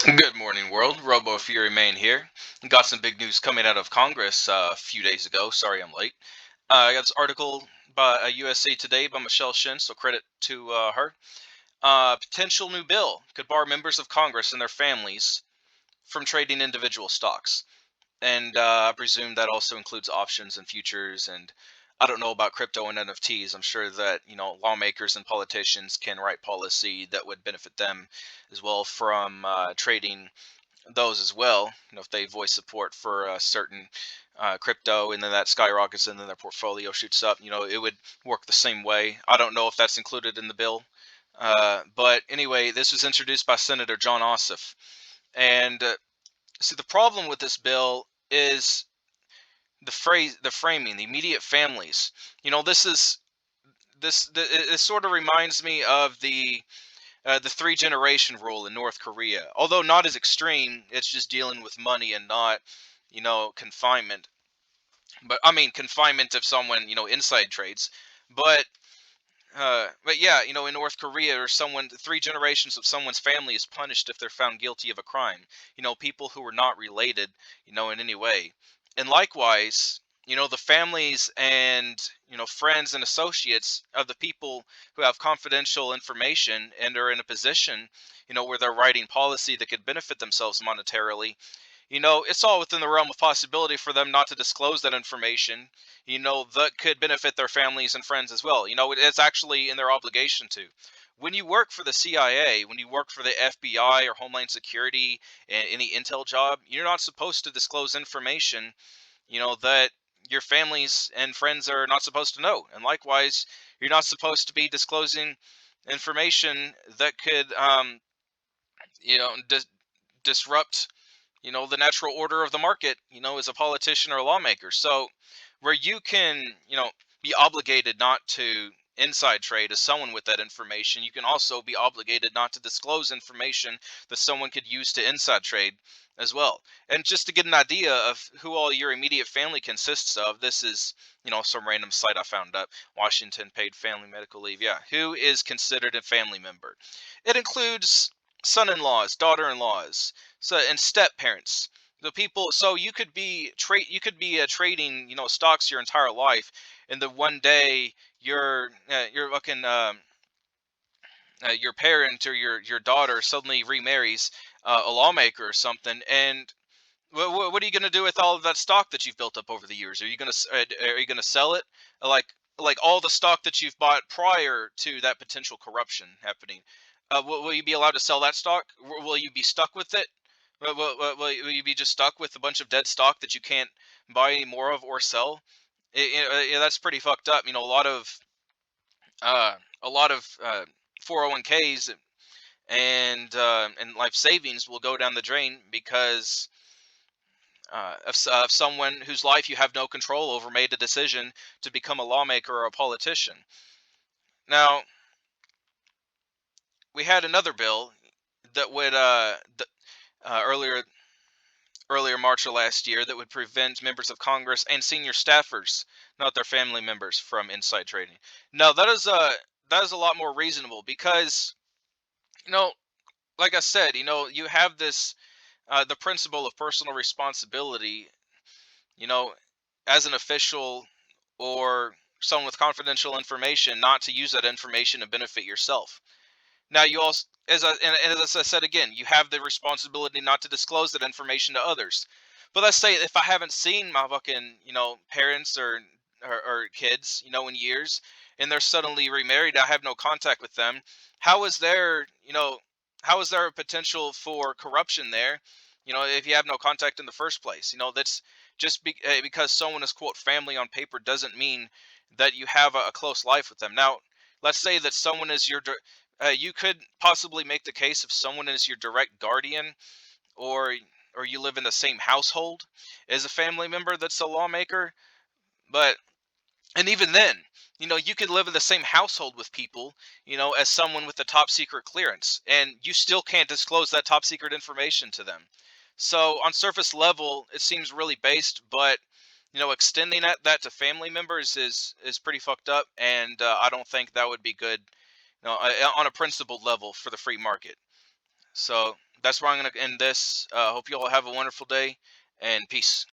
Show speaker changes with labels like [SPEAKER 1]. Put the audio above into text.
[SPEAKER 1] Good morning, world. Robo Fury Main here. Got some big news coming out of Congress a few days ago. Sorry I'm late. I got this article by USA Today by Michelle Shin, so credit to her. Potential new bill could bar members of Congress and their families from trading individual stocks. And I presume that also includes options and futures. And I don't know about crypto and NFTs. I'm sure that, lawmakers and politicians can write policy that would benefit them as well from trading those as well. If they voice support for a certain crypto and then that skyrockets and then their portfolio shoots up, it would work the same way. I don't know if that's included in the bill. But anyway, this was introduced by Senator Jon Ossoff. And see, the problem with this bill is the framing, the immediate families. This is it sort of reminds me of the three generation rule in North Korea. Although not as extreme, it's just dealing with money and not, confinement. But I mean confinement of someone, inside trades. But but yeah, in North Korea, or someone, three generations of someone's family is punished if they're found guilty of a crime. People who are not related, in any way. And likewise, the families and friends and associates of the people who have confidential information and are in a position, where they're writing policy that could benefit themselves monetarily. It's all within the realm of possibility for them not to disclose that information, that could benefit their families and friends as well. It's actually in their obligation to. When you work for the CIA, when you work for the FBI or Homeland Security, and any intel job, you're not supposed to disclose information, that your families and friends are not supposed to know. And likewise, you're not supposed to be disclosing information that could, you know, dis- disrupt the natural order of the market, as a politician or a lawmaker. So where you can, be obligated not to inside trade as someone with that information, you can also be obligated not to disclose information that someone could use to inside trade as well. And just to get an idea of who all your immediate family consists of, this is, some random site I found up. Washington paid family medical leave. Yeah, who is considered a family member? It includes son-in-laws, daughter-in-laws, so and step parents, the people. So you could be trading, stocks your entire life, and the one day your fucking your parent or your daughter suddenly remarries a lawmaker or something. And what are you going to do with all of that stock that you've built up over the years? Are you going to sell it, like all the stock that you've bought prior to that potential corruption happening? Will you be allowed to sell that stock? Will you be stuck with it? Will you be just stuck with a bunch of dead stock that you can't buy any more of or sell? Yeah, that's pretty fucked up. Uh, a lot of 401ks and life savings will go down the drain because of someone whose life you have no control over made a decision to become a lawmaker or a politician. Now, we had another bill that would earlier March of last year, that would prevent members of Congress and senior staffers, not their family members, from inside trading. Now that is a lot more reasonable because, you know like I said, you have this the principle of personal responsibility, you know as an official or someone with confidential information, not to use that information to benefit yourself. Now you also, and as I said again, you have the responsibility not to disclose that information to others. But let's say if I haven't seen my fucking, parents or kids, in years, and they're suddenly remarried, I have no contact with them. How is there, how is there a potential for corruption there? If you have no contact in the first place, that's because someone is quote family on paper doesn't mean that you have a close life with them. Now, let's say that someone is you could possibly make the case if someone is your direct guardian, or you live in the same household as a family member that's a lawmaker. But and even then, you could live in the same household with people, as someone with the top secret clearance, and you still can't disclose that top secret information to them. So on surface level, it seems really based, but extending that to family members is pretty fucked up, and I don't think that would be good, on a principled level for the free market. So that's where I'm gonna end this. Hope you all have a wonderful day, and peace.